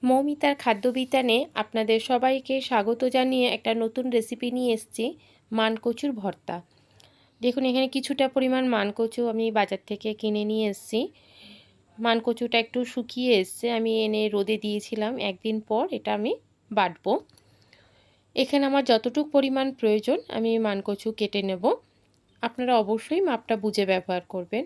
মৌমিতার খাদ্যবিতানে আপনাদের সবাইকে স্বাগত জানিয়ে একটা নতুন রেসিপি নিয়ে এসেছি, মানকচুর ভর্তা। দেখুন এখানে কিছুটা পরিমাণ মানকচু আমি বাজার থেকে কিনে নিয়ে এসেছি। মানকচুটা একটু শুকিয়ে এসছে, আমি এনে রোদে দিয়েছিলাম। একদিন পর এটা আমি বাটবো। এখানে আমার যতটুকু পরিমাণ প্রয়োজন আমি মানকচু কেটে নেব। আপনারা অবশ্যই মাপটা বুঝে ব্যবহার করবেন।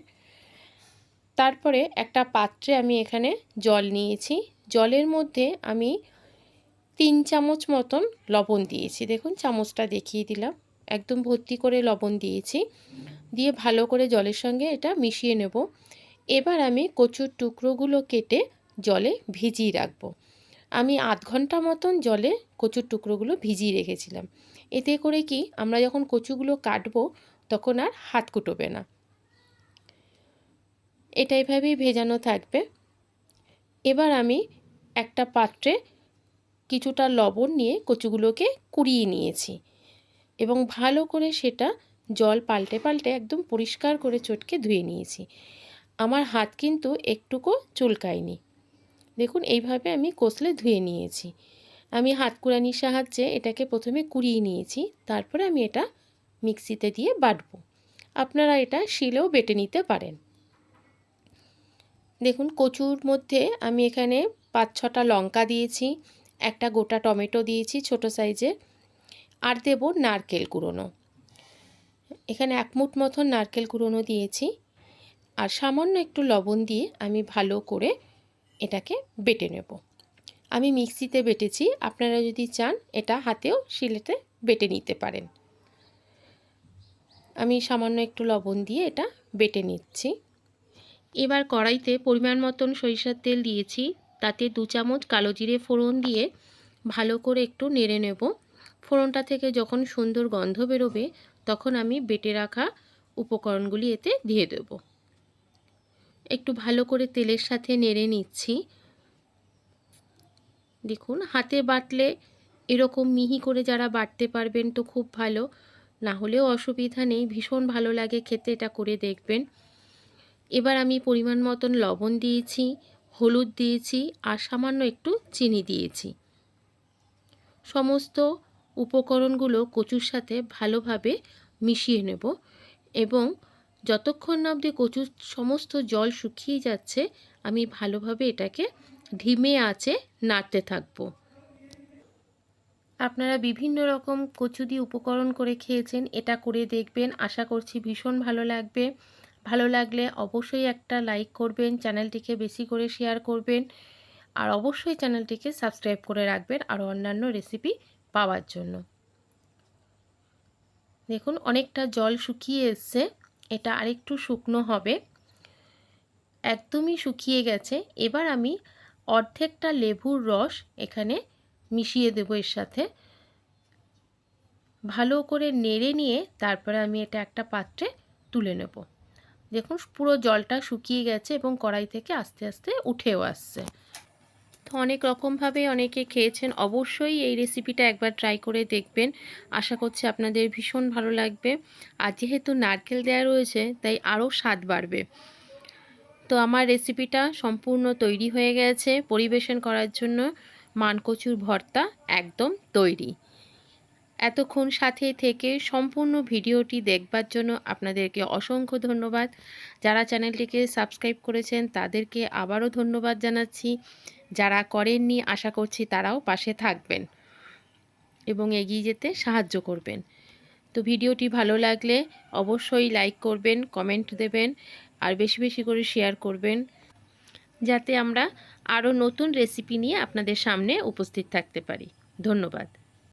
তারপরে একটা পাত্রে আমি এখানে জল নিয়েছি। জলের মধ্যে আমি 3 চামচ মতন লবণ দিয়েছি। দেখুন চামচটা দেখিয়ে দিলাম, একদম ভর্তি করে লবণ দিয়েছি। দিয়ে ভালো করে জলের সঙ্গে এটা মিশিয়ে নেব। এবার আমি কচুর টুকরোগুলো কেটে জলে ভিজিয়ে রাখবো। আমি আধ ঘন্টা মতন জলে কচুর টুকরোগুলো ভিজিয়ে রেখেছিলাম। এতে করে কি আমরা যখন কচুগুলো কাটবো তখন আর হাত কুটোবে না। এটা এভাবেই ভেজানো থাকবে। এবার আমি একটা পাত্রে কিছুটা লবণ নিয়ে কচুগুলোকে কুড়িয়ে নিয়েছি এবং ভালো করে সেটা জল পাল্টে পাল্টে একদম পরিষ্কার করে চটকে ধুয়ে নিয়েছি। আমার হাত কিন্তু একটুকু চুলকায়নি। দেখুন এইভাবে আমি কষলে ধুয়ে নিয়েছি। আমি হাতকুড়ানির সাহায্যে এটাকে প্রথমে কুড়িয়ে নিয়েছি, তারপরে আমি এটা মিক্সিতে দিয়ে বাটবো। আপনারা এটা শিলেও বেটে নিতে পারেন। দেখুন কচুর মধ্যে আমি এখানে 5-6টা লঙ্কা দিয়েছি, একটা গোটা টমেটো দিয়েছি ছোট সাইজের, আর দেব নারকেল কুড়োনো। এখানে 1 মুঠ মতন নারকেল কুড়োনো দিয়েছি, আর সামান্য একটু লবণ দিয়ে আমি ভালো করে এটাকে বেটে নেব। আমি মিক্সিতে বেটেছি, আপনারা যদি চান এটা হাতেও শিলেতে বেটে নিতে পারেন। আমি সামান্য একটু লবণ দিয়ে এটা বেটে নিচ্ছি। এবার কড়াইতে পরিমাণ মতন সরিষার তেল দিয়েছি, তাতে 2 চামচ কালো জিরে ফোড়ন দিয়ে ভালো করে একটু নেড়ে নেব। ফোড়নটা থেকে যখন সুন্দর গন্ধ বেরোবে তখন আমি বেটে রাখা উপকরণগুলি এতে দিয়ে দেব। একটু ভালো করে তেলের সাথে নেড়ে নিচ্ছি। দেখুন হাতে বাটলে এরকম মিহি করে যারা বাটতে পারবেন তো খুব ভালো, না হলেও অসুবিধা নেই, ভীষণ ভালো লাগে খেতে, এটা করে দেখবেন। এবার আমি পরিমাণ মতন লবণ দিয়েছি, হলুদ দিয়েছি আর সামান্য একটু চিনি দিয়েছি। সমস্ত উপকরণগুলো কচুর সাথে ভালোভাবে মিশিয়ে নেব এবং যতক্ষণ না অবধি কচুর সমস্ত জল শুকিয়ে যাচ্ছে আমি ভালোভাবে এটাকে ধিমে আঁচে নাড়তে থাকব। আপনারা বিভিন্ন রকম কচু দিয়ে উপকরণ করে খেয়েছেন, এটা করে দেখবেন, আশা করছি ভীষণ ভালো লাগবে। ভালো লাগলে অবশ্যই একটা লাইক করবেন, চ্যানেলটিকে বেশি করে শেয়ার করবেন, আর অবশ্যই চ্যানেলটিকে সাবস্ক্রাইব করে রাখবেন আরও অন্যান্য রেসিপি পাওয়ার জন্য। দেখুন অনেকটা জল শুকিয়ে এসছে, এটা আরেকটু শুকনো হবে। একদমই শুকিয়ে গেছে। এবার আমি অর্ধেকটা লেবুর রস এখানে মিশিয়ে দেব এর সাথে। ভালো করে নেড়ে নিয়ে তারপরে আমি এটা একটা পাত্রে তুলে নেব। দেখুন পুরো জলটা শুকিয়ে গেছে এবং কড়াই থেকে আস্তে আস্তে উঠেও আসছে। তো অনেক রকমভাবে অনেকে খেয়েছেন, অবশ্যই এই রেসিপিটা একবার ট্রাই করে দেখবেন। আশা করছি আপনাদের ভীষণ ভালো লাগবে। আর যেহেতু নারকেল দেওয়া রয়েছে তাই আরও স্বাদ বাড়বে। তো আমার রেসিপিটা সম্পূর্ণ তৈরি হয়ে গেছে। পরিবেশন করার জন্য মানকচুর ভর্তা একদম তৈরি। এতক্ষণ সাথে থেকে সম্পূর্ণ ভিডিওটি দেখবার জন্য আপনাদেরকে অসংখ্য ধন্যবাদ। যারা চ্যানেলটিকে সাবস্ক্রাইব করেছেন তাদেরকে আবারও ধন্যবাদ জানাচ্ছি। যারা করেননি আশা করছি তারাও পাশে থাকবেন এবং এগিয়ে যেতে সাহায্য করবেন। তো ভিডিওটি ভালো লাগলে অবশ্যই লাইক করবেন, কমেন্ট দেবেন আর বেশি বেশি করে শেয়ার করবেন, যাতে আমরা আরও নতুন রেসিপি নিয়ে আপনাদের সামনে উপস্থিত থাকতে পারি। ধন্যবাদ।